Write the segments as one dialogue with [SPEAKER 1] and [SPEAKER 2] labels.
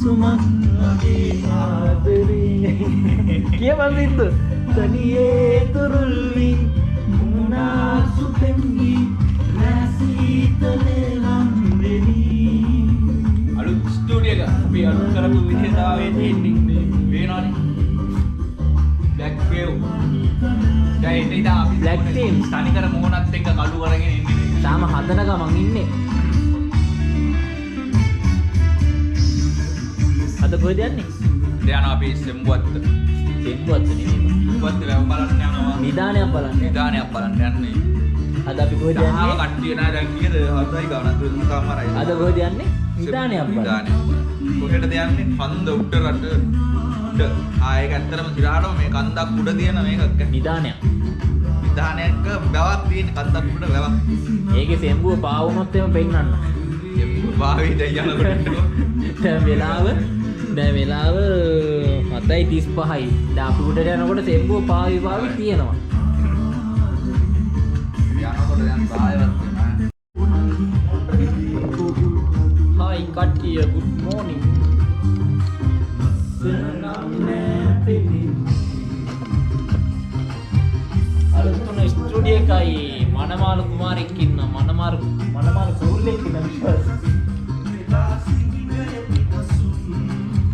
[SPEAKER 1] සුමන් වගේ ආදරේ කියපන් සින්දු තනියේ තුරුල්වි මුනාසු පෙම්වි රැසීතලේ ලම්බෙනි
[SPEAKER 2] අලුත් ස්ටුඩියෝ එක අපි අලුත් කරපු විදිහට ආවේ තියෙන්නේ පේනවනේ බ්ලැක් වේව් දැන් ඉතින් අපි
[SPEAKER 1] Black team.
[SPEAKER 2] තනිකර මොහොනත් එක්ක කළු කරගෙන ඉන්නේ
[SPEAKER 1] තාම හදන ගමන් ඉන්නේ අද කොහෙද යන්නේ
[SPEAKER 2] දැන් අපි සෙම්බුවත්
[SPEAKER 1] දෙන්නුවත් නෙමෙයි
[SPEAKER 2] සෙම්බුවත් වැව බලන්න යනවා
[SPEAKER 1] නිදානයක් බලන්න
[SPEAKER 2] නිදානයක් බලන්න යන්නේ
[SPEAKER 1] අද අපි කොහෙද
[SPEAKER 2] ආව
[SPEAKER 1] යන්නේ
[SPEAKER 2] කට්ටිය නෑ දැන් කීයද 7යි ගානක් තුනකමාරයි
[SPEAKER 1] අද කොහෙද යන්නේ නිදානයක් බලන්න
[SPEAKER 2] නිදානයක් කොහෙටද යන්නේ කන්ද උඩ රට උඩ ආයෙක ඇත්තටම සිරාටම මේ කන්දක් උඩ තියෙන මේකක්
[SPEAKER 1] නිදානයක්
[SPEAKER 2] නිදානයක බවක් තියෙන කන්දක් උඩ බවක්
[SPEAKER 1] ඒකේ සෙම්බුව පාවුනොත් එම පෙන්නන්න
[SPEAKER 2] භාවී දැන් යනකොට
[SPEAKER 1] දැන් වෙලාව 7:35යි දැන් අපි උඩට යනකොට සෙම්බුව පාවි තියෙනවා
[SPEAKER 2] යනකොට දැන් සායවත් වෙනවා
[SPEAKER 1] Hi කට්ටිය good morning අලුත්ම ස්ටුඩියෝ එකයි මනමාල කුමාරෙක් ඉන්න මනමාල කුරුල්ලෙක් ඉන්න විශ්වාස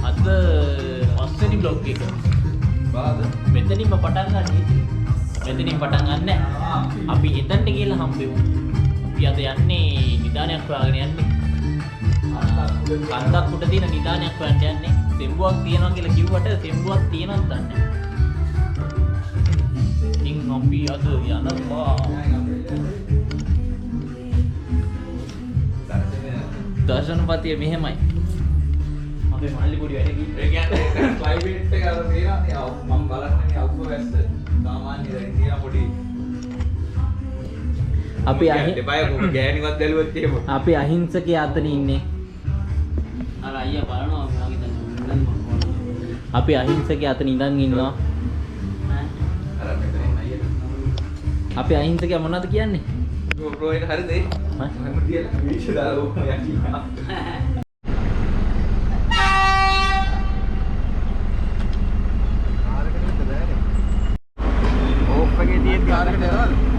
[SPEAKER 1] අද පස්වෙනි බ්ලොග් එක
[SPEAKER 2] බාද
[SPEAKER 1] මෙතනින්ම පටන් ගන්න මෙතනින් පටන් ගන්න අපි එතනට ගිහලා හම්බෙමු අපි අද යන්නේ නිදානයක් හොයාගෙන යන්නේ කන්දක් උඩ තියෙන නිදානයක් හොයන්න යන්නේ සෙම්බුවක් තියනවා කියලා කිව්වට සෙම්බුවක් තියෙනවද දන්නේ නැහැ ඉතින් අපි අද යනවා දර්ශනපතිය මෙහෙමයි අපේ මල්ලි පොඩි වැඩ කිව්වේ
[SPEAKER 2] ඒ කියන්නේ ක්ලයිමේට් එක අර තියෙනවා මම බලන්නේ අවුව වැස්ස සාමාන්‍ය දැන් තියෙන පොඩි
[SPEAKER 1] අපි
[SPEAKER 2] දෙපය ගෑණිවත් දැලුවත් එහෙම
[SPEAKER 1] අපි අහිංසකයා අතන ඉන්නේ
[SPEAKER 3] අර අයියා බලනවා මගේ දැන්
[SPEAKER 1] අපි අහිංසකයා අතන ඉඳන් ඉන්නවා
[SPEAKER 2] අර මෙතන අයියා
[SPEAKER 1] අපි අහිංසකයා මොනවද කියන්නේ
[SPEAKER 2] GoPro එක හරිද ඒ මම තියලා වීඩියෝ දාලා ඕක යකියා ඕෆ් එකේ තියෙන කාර්යකට යනවද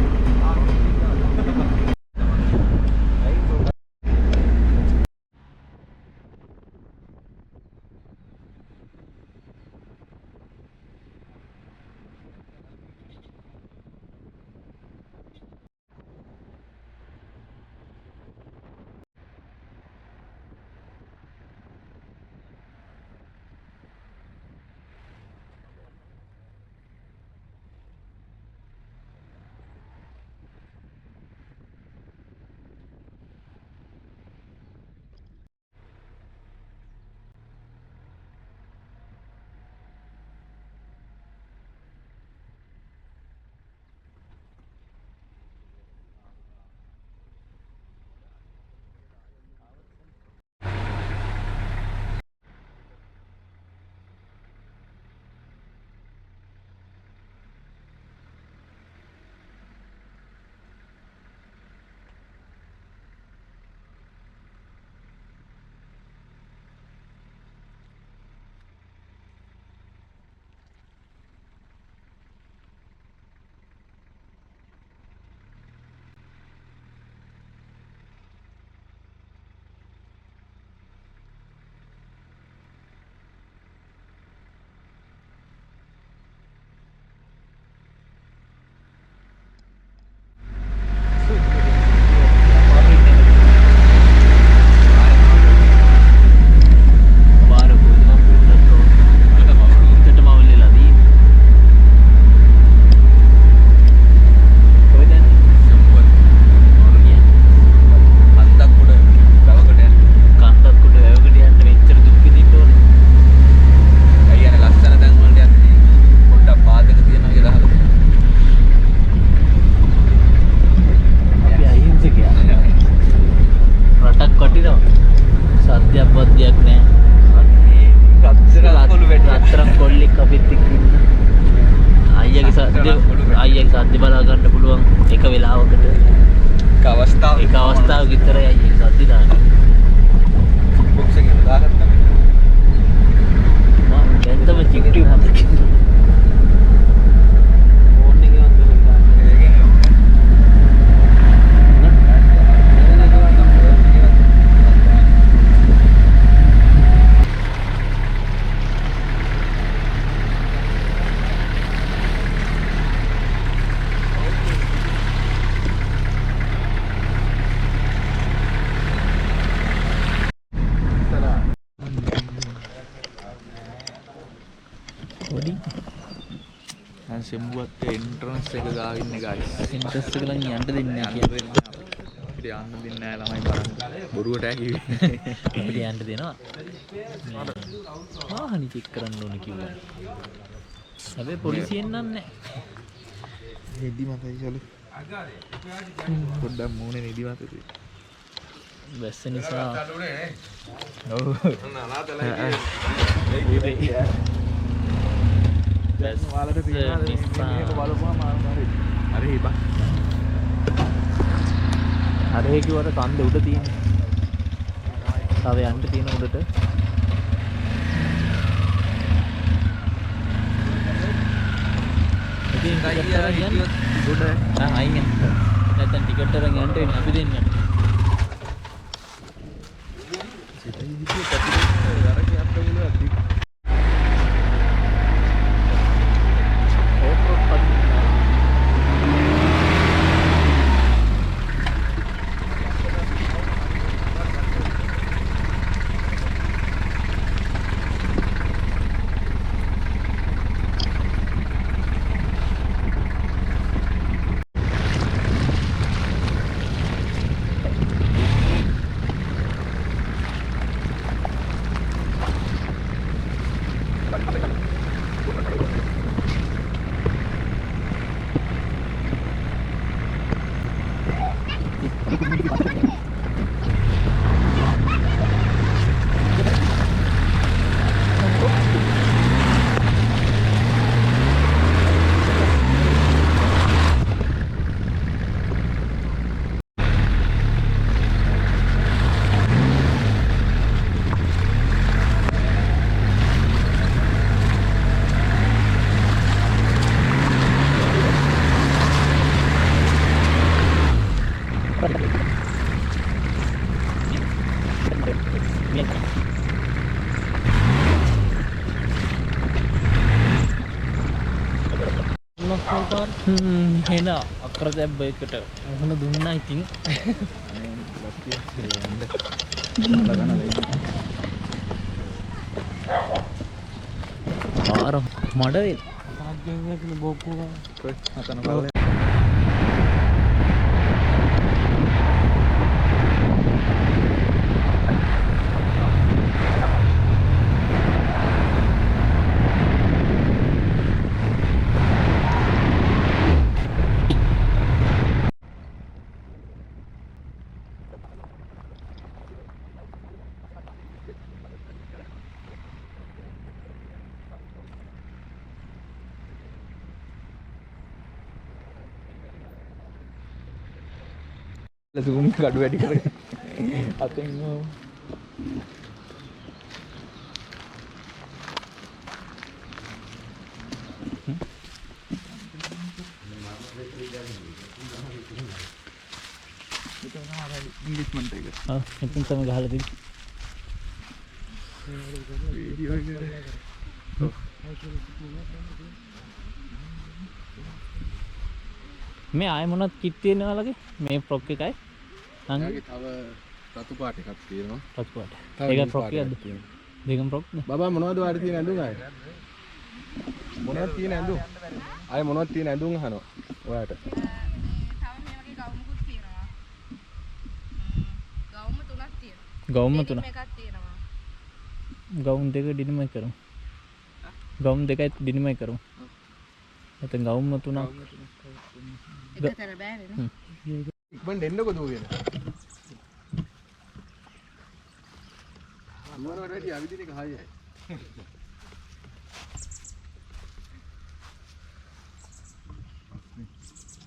[SPEAKER 1] පොඩි
[SPEAKER 2] දැන් සෙම්බුවත් එන්ට්‍රන්ස් එක ගාව ඉන්නේ guys.
[SPEAKER 1] ඉන්ට්‍රස් එක ලං යන්න දෙන්නේ නැහැ
[SPEAKER 2] යන්න දෙන්නේ අපිට යන්න දෙන්නේ නැහැ ළමයි බලන්න. බොරුවට ඇකිවි.
[SPEAKER 1] අපිට යන්න දෙනවා. වාහනේ චෙක් කරන්න ඕනේ කිව්වා. හැබැයි පොලිසියෙන් නන්නේ.
[SPEAKER 2] නිදි මතයි චලු. පොඩ්ඩක් මූණේ නිදි මතයි.
[SPEAKER 1] බැස්ස නිසා.
[SPEAKER 2] ඔව්.
[SPEAKER 1] බැස්
[SPEAKER 2] වලට තියෙනවා මේක බලපුවාම හරි. හරි හිපා.
[SPEAKER 1] හරි කිව්වට කන්ද උඩ තියෙන්නේ. තව යන්න තියෙන උඩට. ඉතින් ටිකට් අරන් යන්න.
[SPEAKER 2] උඩ
[SPEAKER 1] අයින් යන්න. නැත්නම් ටිකට් අරන් යන්න වෙන්නේ අපි දෙන්න.
[SPEAKER 2] සිතයි විදිය පැතිරෙන්නේ අර කියන්න බලවත්.
[SPEAKER 1] එන අක්කර දැබ්බ එකට මොහොන දුන්නා ඉතින් පාර මඩ වෙල් ආග්‍යයක් බොක්කුවා
[SPEAKER 2] අතන බලන්න. ලසුම් කඩු වැඩි කරගෙන අතෙන් ඉංග්‍රීසිමන්ට එක.
[SPEAKER 1] ඉතින් තමයි ගහලා තිබ්බේ.
[SPEAKER 2] වීඩියෝ එක.
[SPEAKER 1] මේ ආයෙ මොනවද කිට් තියෙනවා ඔයාලගේ? මේ ෆ්‍රොක් එකයි.
[SPEAKER 2] යාගේ තව රතු පාට එකක් තියෙනවා.
[SPEAKER 1] රතු පාට. ඒක ෆ්‍රොක් එකක්ද? දෙකම ෆ්‍රොක්ද?
[SPEAKER 2] බබා මොනවද වාඩි තියෙන ඇඳුම් ආයේ? මොනවද තියෙන ඇඳුම්? ආයේ මොනවද තියෙන ඇඳුම් අහනවා ඔයාට.
[SPEAKER 4] තව මේ වගේ ගවුමුකුත් තියෙනවා. ගවුම තුනක් තියෙනවා.
[SPEAKER 1] ගවුම තුන.
[SPEAKER 4] එකක් තියෙනවා.
[SPEAKER 1] ගවුම් දෙක ඩිනිමයි කරමු. ගවුම් දෙකයි ඩිනිමයි කරමු. නැත්නම් ගවුම් තුනක්.
[SPEAKER 4] එකතර බෑ වෙන.
[SPEAKER 2] ඉක්මන් දෙන්නකො දුවගෙන. අම්මවර වැඩි අවිදින එක හයියයි.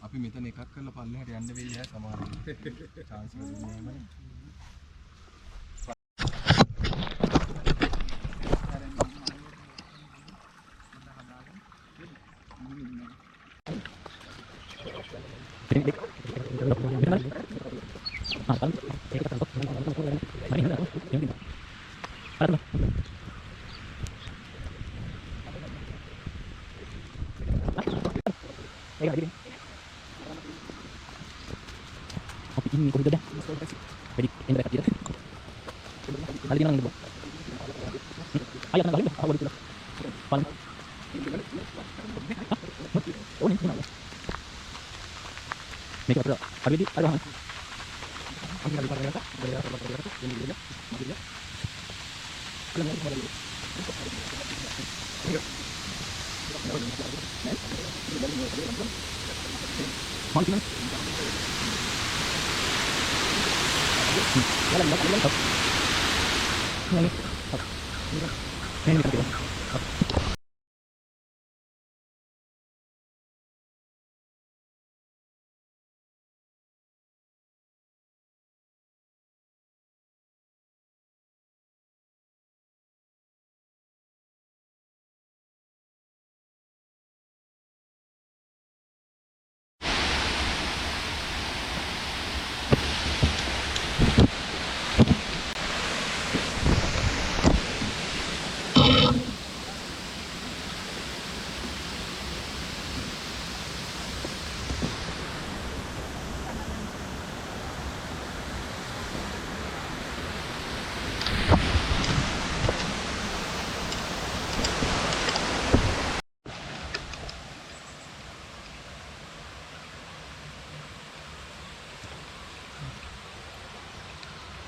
[SPEAKER 2] අපි මෙතන එකක් කරලා පල්ලෙහාට යන්න වෙයි ඈ සමහරවිට. chance එක දුන්නේ එහෙමනේ.
[SPEAKER 1] Ini kau dah. Jadi ini mereka tidak. Kali ini nang dulu. Ayo nang kali. Awal itu. Pan. නේ නේද? මේක අපිට හරියදී අර වහන්න. අපි හරි පාරකට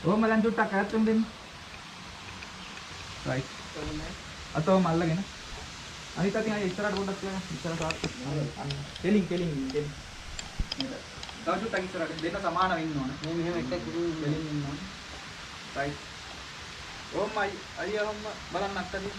[SPEAKER 2] ඕම ලං චුට්ටක් අයත්තුම් දෙන්න. රයිට්. අතෝ මල්ලගෙන. අනිත් අතින් අය ඉස්සරහට පොඩ්ඩක් තියන්න. ඉස්සරහට. කෙලින්. තව චුට්ටක් ඉස්සරහට දෙන්න සමානව ඉන්න ඕන.
[SPEAKER 3] මේ මෙහෙම එකක්
[SPEAKER 2] කෙලින් ඉන්න ඕන. රයිට්. ඕම අයියා හම්ම බලන්න අත්තදී.